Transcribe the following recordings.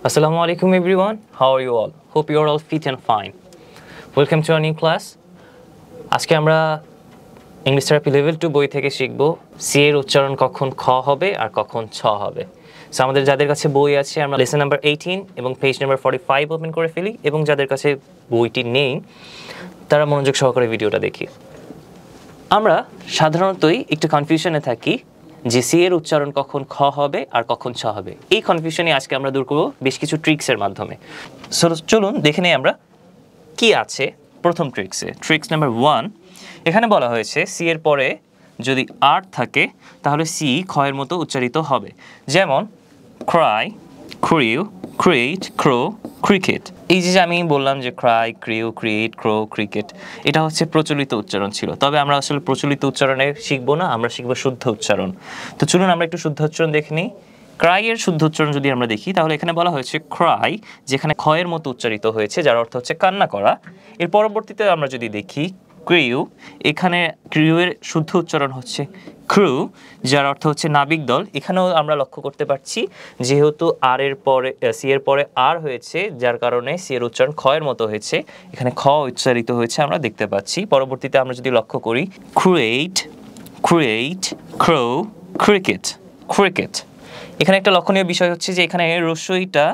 Assalamu alaikum everyone. How are you all? Hope you are all fit and fine. Welcome to our new class. আজকে আমরা English therapy level 2 বই থেকে শিখব C এর উচ্চারণ কখন খ হবে আর কখন ছ হবে। সো আমাদের যাদের কাছে বই আছে আমরা লেসন নাম্বার 18 এবং পেজ নাম্বার 45 ওপেন করে ফেলি এবং যাদের কাছে বইটি নেই তারা মনোযোগ সহকারে ভিডিওটা দেখি। আমরা সাধারণতই একটু কনফিউশনে থাকি যে সি এর উচ্চারণ কখন খ হবে আর কখন ছ হবে। এই কনফিউশনই আজকে আমরা দূর করব বেশ কিছু ট্রিক্সের মাধ্যমে। সো চলুন দেখে নেই আমরা কি আছে প্রথম ট্রিক্সে। ট্রিক্স নাম্বার 1, এখানে বলা হয়েছে সি এর পরে যদি আর থাকে তাহলে সি খ এর মতো উচ্চারিত হবে। যেমন ক্রাই, ক্রিউ, ক্রিয়েট, ক্রো, ক্রিকেট। এই যে আমি বললাম যে ক্রাই, ক্রিউ, ক্রিয়েট, ক্রো, ক্রিকেট, এটা হচ্ছে প্রচলিত উচ্চারণ ছিল। তবে আমরা আসলে প্রচলিত উচ্চারণে শিখবো না, আমরা শিখবো শুদ্ধ উচ্চারণ। তো চলুন আমরা একটু শুদ্ধ উচ্চারণ দেখে নিই। ক্রাই এর শুদ্ধ উচ্চারণ যদি আমরা দেখি তাহলে এখানে বলা হয়েছে ক্রাই, যেখানে খ এর মতো উচ্চারিত হয়েছে যার অর্থ হচ্ছে কান্না করা। এর পরবর্তীতে আমরা যদি দেখি ক্রিউ, এখানে ক্রিউ এর শুদ্ধ উচ্চারণ হচ্ছে ক্রু, যার অর্থ হচ্ছে নাবিক দল। এখানেও আমরা লক্ষ্য করতে পারছি যেহেতু আর এর পরে সি এর পরে আর হয়েছে যার কারণে সি এর উচ্চারণ খ এর মতো হয়েছে, এখানে খ উচ্চারিত হয়েছে আমরা দেখতে পাচ্ছি। পরবর্তীতে আমরা যদি লক্ষ্য করি ক্রিয়েট, ক্রিয়েট, ক্রো, ক্রিকেট, ক্রিকেট। এখানে একটা লক্ষণীয় বিষয় হচ্ছে যে এখানে রস্বইটা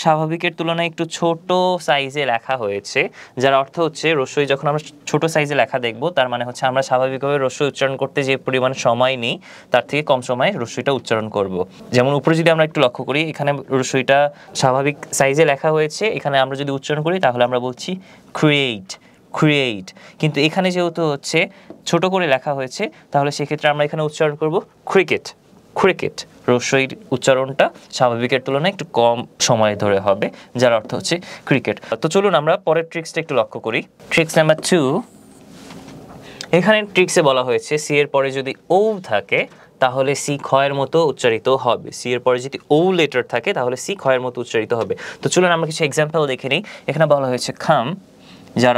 স্বাভাবিকের তুলনায় একটু ছোট সাইজে লেখা হয়েছে, যার অর্থ হচ্ছে রস্বই যখন আমরা ছোট সাইজে লেখা দেখব তার মানে হচ্ছে আমরা স্বাভাবিকভাবে রস্বই উচ্চারণ করতে যে পরিমাণ সময় নেই তার থেকে কম সময়ে রস্বইটা উচ্চারণ করব। যেমন উপরে যদি আমরা একটু লক্ষ্য করি এখানে রস্বইটা স্বাভাবিক সাইজে লেখা হয়েছে, এখানে আমরা যদি উচ্চারণ করি তাহলে আমরা বলছি ক্রিয়েট, ক্রিয়েট। কিন্তু এখানে যেহেতু হচ্ছে ছোট করে লেখা হয়েছে তাহলে সেক্ষেত্রে আমরা এখানে উচ্চারণ করব ক্রিকেট, ক্রিকেট। রস্বইর উচ্চারণটা স্বাভাবিকের তুলনায় একটু কম সময় ধরে হবে, যার অর্থ হচ্ছে ক্রিকেট। তো চলুন আমরা পরের ট্রিক্সটা একটু লক্ষ্য করি। ট্রিক্স নাম্বার 2, এখানে ট্রিক্সে বলা হয়েছে সি এর পরে যদি ও থাকে তাহলে সি খ এর মতো উচ্চারিত হবে। সি এর পরে যদি ও লেটার থাকে তাহলে সি খ এর মতো উচ্চারিত হবে। তো চলুন আমরা কিছু এক্সাম্পল দেখে নিই। এখানে বলা হয়েছে খাম, যার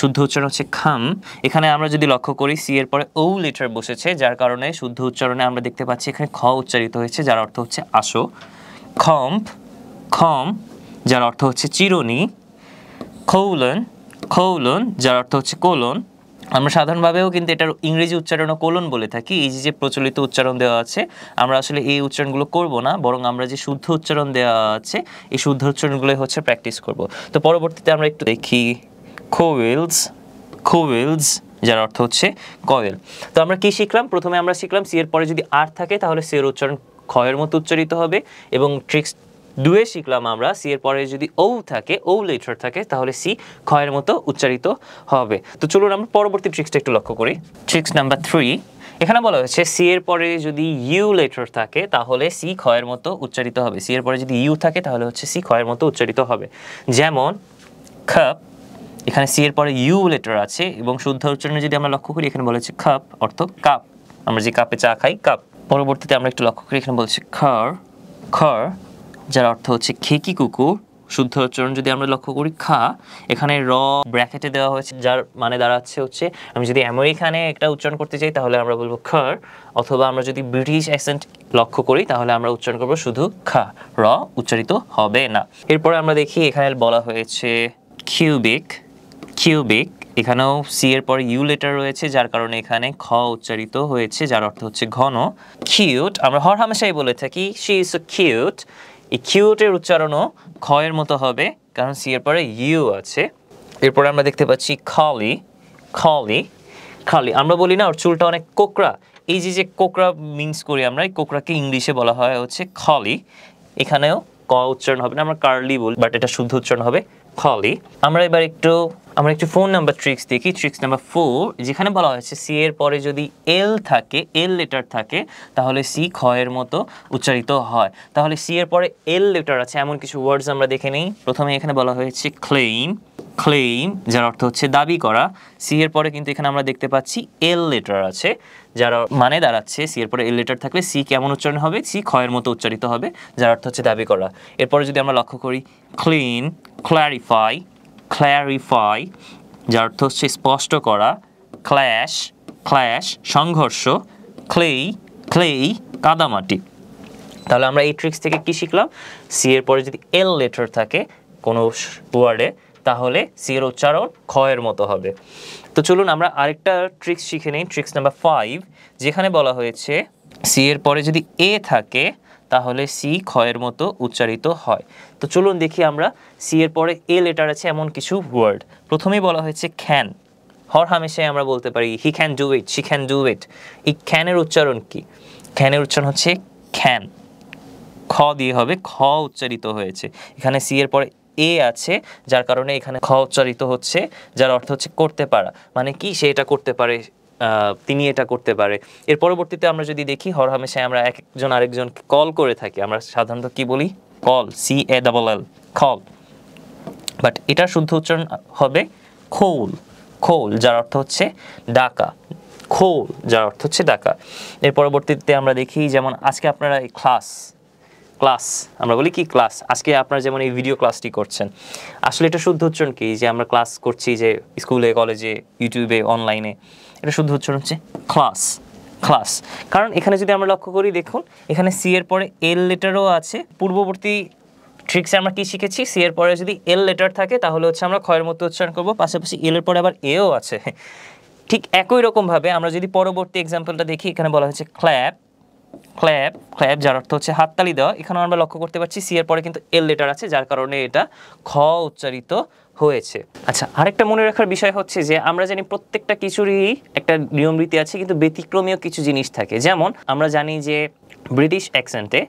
শুদ্ধ উচ্চারণ হচ্ছে খাম। এখানে আমরা যদি লক্ষ্য করি সি এর পরে ও লেটার বসেছে যার কারণে শুদ্ধ উচ্চারণে আমরা দেখতে পাচ্ছি এখানে খ উচ্চারিত হয়েছে যার অর্থ হচ্ছে আসো। খম্প, খম, যার অর্থ হচ্ছে চিরুনি। কৌলন, কৌলন, যার অর্থ হচ্ছে কোলন। আমরা সাধারণভাবেও কিন্তু এটার ইংরেজি উচ্চারণও কোলন বলে থাকি। এই যে প্রচলিত উচ্চারণ দেওয়া আছে আমরা আসলে এই উচ্চারণগুলো করব না, বরং আমরা যে শুদ্ধ উচ্চারণ দেওয়া আছে এই শুদ্ধ উচ্চারণগুলো হচ্ছে প্র্যাকটিস করব। তো পরবর্তীতে আমরা একটু দেখি কোয়েলস, কোয়েলস, যার অর্থ হচ্ছে কয়েল। তো আমরা কি শিখলাম? প্রথমে আমরা শিখলাম সি এর পরে যদি আর থাকে তাহলে সি এর উচ্চারণ খ এর মতো উচ্চারিত হবে, এবং ট্রিক্স 2 এ শিখলাম আমরা সি এর পরে যদি ও থাকে, ও লেটার থাকে তাহলে সি খ এর মতো উচ্চারিত হবে। তো চলুন আমরা পরবর্তী ট্রিক্সটা একটু লক্ষ্য করি। ট্রিক্স নাম্বার 3, এখানে বলা হয়েছে সি এর পরে যদি ইউ লেটার থাকে তাহলে সি খ এর মতো উচ্চারিত হবে। সি এর পরে যদি ইউ থাকে তাহলে হচ্ছে সি খ এর মতো উচ্চারিত হবে। যেমন কাপ, এখানে সি এর পরে ইউ লেটার আছে এবং শুদ্ধ উচ্চারণে যদি আমরা লক্ষ্য করি এখানে বলেছে কাপ অর্থ কাপ, আমরা যে কাপে চা খাই কাপ। পরবর্তীতে আমরা একটু লক্ষ্য করি এখানে বলছে খর, খর, যার অর্থ হচ্ছে খেকি কুকুর। শুদ্ধ উচ্চারণ যদি আমরা লক্ষ্য করি খা, এখানে র ব্র্যাকেটে দেওয়া হয়েছে যার মানে দাঁড়াচ্ছে হচ্ছে আমি যদি আমেরিকানে একটা উচ্চারণ করতে চাই তাহলে আমরা বলবো খর, অথবা আমরা যদি ব্রিটিশ অ্যাকসেন্ট লক্ষ্য করি তাহলে আমরা উচ্চারণ করবো শুধু খা, র উচ্চারিত হবে না। এরপরে আমরা দেখি এখানে বলা হয়েছে কিউবিক, কিউবিক। এখানেও সি এর পরে ইউ লেটার রয়েছে যার কারণে এখানে খ উচ্চারিত হয়েছে যার অর্থ হচ্ছে ঘন। কিউট, আমরা হর হামেশাই বলে থাকি শি ইজ সো কিউট। এই কিউটের উচ্চারণও খ এর মতো হবে কারণ সি এর পরে ইউ আছে। এরপরে আমরা দেখতে পাচ্ছি খলি, খলি, খালি। আমরা বলি না ওর চুলটা অনেক কোকড়া, এই যে কোকড়া মিন্স করি আমরা, এই কোকড়াকে ইংলিশে বলা হয় হচ্ছে খলি। এখানেও ক উচ্চারণ হবে না, আমরা কার্লি বলি, বাট এটা শুদ্ধ উচ্চারণ হবে খলি। আমরা এবার একটু ফোন নাম্বার ট্রিক্স দেখি। ট্রিক্স নাম্বার 4, যেখানে বলা হয়েছে সি এর পরে যদি এল থাকে, এল লেটার থাকে তাহলে সি খ এর মতো উচ্চারিত হয়। তাহলে সি এর পরে এল লেটার আছে এমন কিছু ওয়ার্ডস আমরা দেখে নিই। প্রথমে এখানে বলা হয়েছে ক্লেইম, ক্লেইম, যার অর্থ হচ্ছে দাবি করা। সি এর পরে কিন্তু এখানে আমরা দেখতে পাচ্ছি এল লেটার আছে যার মানে দাঁড়াচ্ছে সি এর পরে এল লেটার থাকলে সি কেমন উচ্চারণ হবে? সি খ এর মতো উচ্চারিত হবে যার অর্থ হচ্ছে দাবি করা। এরপরে যদি আমরা লক্ষ্য করি ক্লিন, ক্ল্যারিফাই, ক্ল্যারিফাই, যার অর্থ হচ্ছে স্পষ্ট করা। ক্ল্যাশ, ক্ল্যাশ, সংঘর্ষ। ক্লেই, ক্লেই, কাদামাটি। তাহলে আমরা এই ট্রিক্স থেকে কি শিখলাম? সি এর পরে যদি এল লেটার থাকে কোনো ওয়ার্ডে তাহলে সি এর উচ্চারণ খ এর মতো হবে। তো চলুন আমরা আরেকটা ট্রিক্স শিখে নিই, ট্রিক্স নাম্বার 5, যেখানে বলা হয়েছে সি এর পরে যদি এ থাকে তাহলে সি খ এর মতো উচ্চারিত হয়। তো চলুন দেখি আমরা সি এর পরে এ লেটার আছে এমন কিছু ওয়ার্ড। প্রথমেই বলা হয়েছে ক্যান, হর হামেশাই আমরা বলতে পারি he can do it, she can do it. এই ক্যানের উচ্চারণ কি? ক্যানের উচ্চারণ হচ্ছে ক্যান, খ দিয়ে হবে, খ উচ্চারিত হয়েছে। এখানে সি এর পরে এ আছে যার কারণে এখানে খ উচ্চারিত হচ্ছে, যার অর্থ হচ্ছে করতে পারা। মানে কি? সে এটা করতে পারে, তিনি এটা করতে পারে। এর পরবর্তীতে আমরা যদি দেখি হর হামেশায় আমরা একজন আরেকজনকে কল করে থাকি, আমরা সাধারণত কি বলি? Call, CALL, call. বাট এটার শুদ্ধ উচ্চারণ হবে খোল, খোল যার অর্থ হচ্ছে ডাকা, খোল যার অর্থ হচ্ছে ডাকা। এর পরবর্তীতে আমরা দেখি যেমন আজকে আপনারা এই ক্লাস আমরা বলি কি ক্লাস, আজকে আপনারা যেমন এই ভিডিও ক্লাসটি করছেন, আসলে এটা শুদ্ধ উচ্চারণ কি? যে আমরা ক্লাস করছি যে স্কুলে, কলেজে, ইউটিউবে, অনলাইনে, এটা শুদ্ধ উচ্চারণ হচ্ছে ক্লাস, ক্লাস। কারণ এখানে যদি আমরা লক্ষ্য করি, দেখুন এখানে সি এর পরে এল লেটারও আছে। পূর্ববর্তী ট্রিক্সে আমরা কি শিখেছি? সি এর পরে যদি এল লেটার থাকে তাহলে হচ্ছে আমরা খয়ের মতো উচ্চারণ করব, পাশাপাশি এল এর পরে আবার এও আছে। ঠিক একই রকমভাবে আমরা যদি পরবর্তী এক্সাম্পলটা দেখি, এখানে বলা হয়েছে ক্ল্যাপ, ক্ল্যাপ, ক্ল্যাপ যার অর্থ হচ্ছে হাততালি দেওয়া। এখানে আমরা লক্ষ্য করতে পারছি সি এর পরে কিন্তু এল লেটার আছে যার কারণে এটা খ উচ্চারিত হয়েছে। আচ্ছা, আরেকটা মনে রাখার বিষয় হচ্ছে যে আমরা জানি প্রত্যেকটা কিছুরই একটা নিয়ম রীতি আছে, কিন্তু ব্যতিক্রমীয় কিছু জিনিস থাকে। যেমন আমরা জানি যে ব্রিটিশ অ্যাকসেন্টে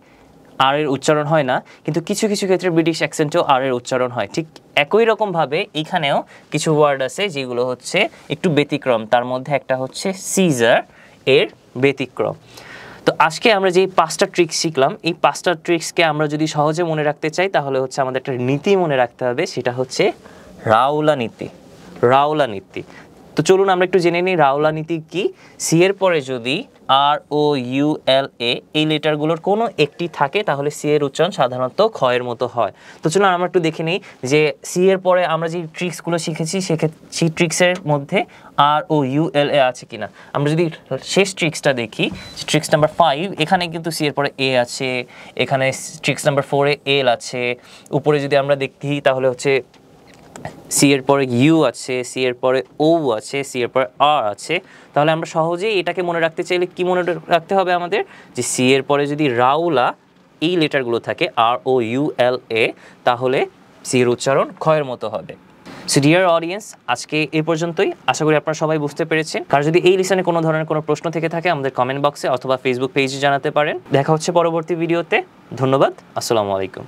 আর এর উচ্চারণ হয় না, কিন্তু কিছু কিছু ক্ষেত্রে ব্রিটিশ অ্যাকসেন্টেও আর এর উচ্চারণ হয়। ঠিক একই রকমভাবে এখানেও কিছু ওয়ার্ড আছে যেগুলো হচ্ছে একটু ব্যতিক্রম, তার মধ্যে একটা হচ্ছে সিজার এর ব্যতিক্রম। তো আজকে আমরা যে 5টা ট্রিক্স শিখলাম, এই 5টা ট্রিক্সকে আমরা যদি সহজে মনে রাখতে চাই তাহলে হচ্ছে আমাদের একটা নীতি মনে রাখতে হবে, সেটা হচ্ছে রাওলা নীতি, রাওলা নীতি। তো চলুন আমরা একটু জেনে নিই রাওলা নীতি কি। সি এর পরে যদি ROULA এই লেটারগুলোর কোনো একটি থাকে তাহলে সি এর উচ্চারণ সাধারণত খ এর মতো হয়। তো চলুন আমরা একটু দেখে নিই যে সি এর পরে আমরা যে ট্রিক্সগুলো শিখেছি সেই ট্রিক্সের মধ্যে ROULA আছে কিনা। আমরা যদি শেষ ট্রিক্সটা দেখি, ট্রিক্স নাম্বার 5, এখানে কিন্তু সি এর পরে এ আছে, এখানে ট্রিক্স নাম্বার 4-এ এল আছে, উপরে যদি আমরা দেখি তাহলে হচ্ছে সি এর পরে ইউ আছে, সি এর পরে ও আছে, সি এর পরে আর আছে। তাহলে আমরা সহজেই এটাকে মনে রাখতে চাইলে কি মনে রাখতে হবে আমাদের? যে সি এর পরে যদি রাওলা এই লেটারগুলো থাকে ROULA তাহলে সি এর উচ্চারণ খ এর মতো হবে। সো ডিয়ার অডিয়েন্স, আজকে এই পর্যন্তই। আশা করি আপনারা সবাই বুঝতে পেরেছেন। আর যদি এই লিসনে কোনো ধরনের কোনো প্রশ্ন থেকে থাকে আমাদের কমেন্ট বক্সে অথবা ফেসবুক পেজে জানাতে পারেন। দেখা হচ্ছে পরবর্তী ভিডিওতে। ধন্যবাদ, আসসালামু আলাইকুম।